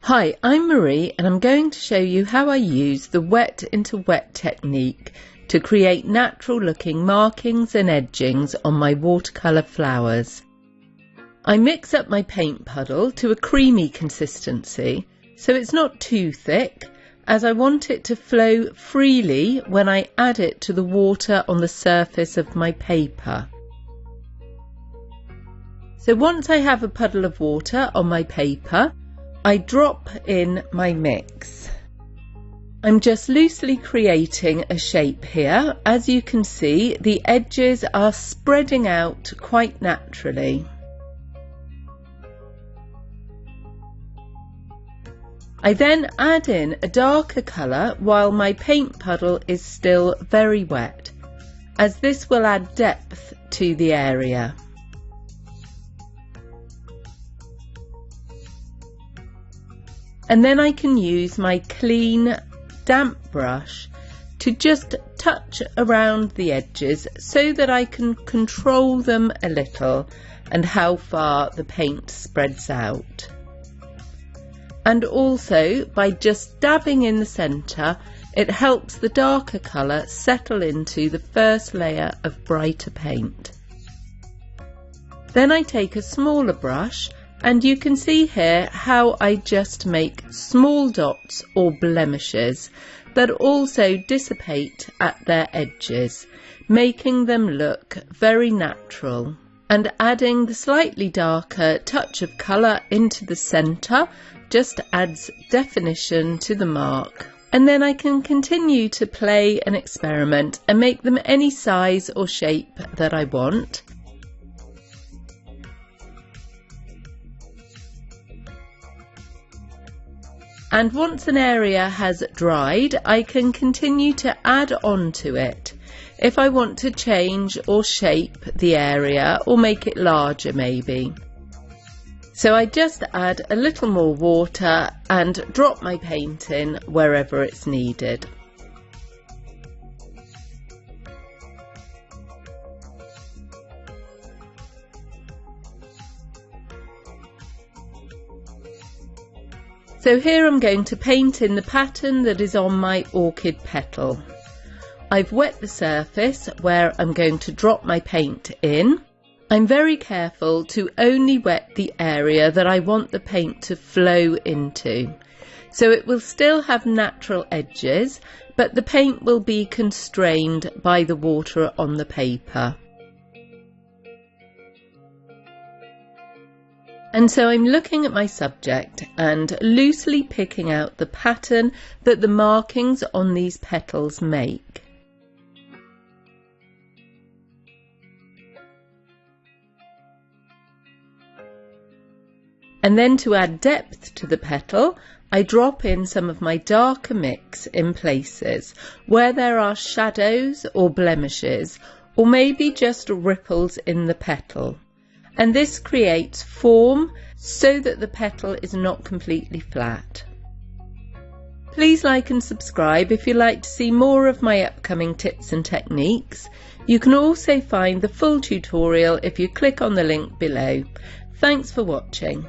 Hi, I'm Marie and I'm going to show you how I use the wet into wet technique to create natural looking markings and edgings on my watercolour flowers. I mix up my paint puddle to a creamy consistency so it's not too thick, as I want it to flow freely when I add it to the water on the surface of my paper. So once I have a puddle of water on my paper, I drop in my mix. I'm just loosely creating a shape here. As you can see, the edges are spreading out quite naturally. I then add in a darker colour while my paint puddle is still very wet, as this will add depth to the area. And then I can use my clean, damp brush to just touch around the edges so that I can control them a little and how far the paint spreads out. And also, by just dabbing in the centre, it helps the darker colour settle into the first layer of brighter paint. Then I take a smaller brush, and you can see here how I just make small dots or blemishes that also dissipate at their edges, making them look very natural, and adding the slightly darker touch of colour into the centre just adds definition to the mark. And then I can continue to play and experiment and make them any size or shape that I want. And once an area has dried, I can continue to add on to it if I want to change or shape the area or make it larger maybe. So I just add a little more water and drop my paint in wherever it's needed. So here I'm going to paint in the pattern that is on my orchid petal. I've wet the surface where I'm going to drop my paint in. I'm very careful to only wet the area that I want the paint to flow into. So it will still have natural edges, but the paint will be constrained by the water on the paper. And so I'm looking at my subject and loosely picking out the pattern that the markings on these petals make. And then to add depth to the petal, I drop in some of my darker mix in places where there are shadows or blemishes, or maybe just ripples in the petal. And this creates form so that the petal is not completely flat. Please like and subscribe if you'd like to see more of my upcoming tips and techniques. You can also find the full tutorial if you click on the link below. Thanks for watching.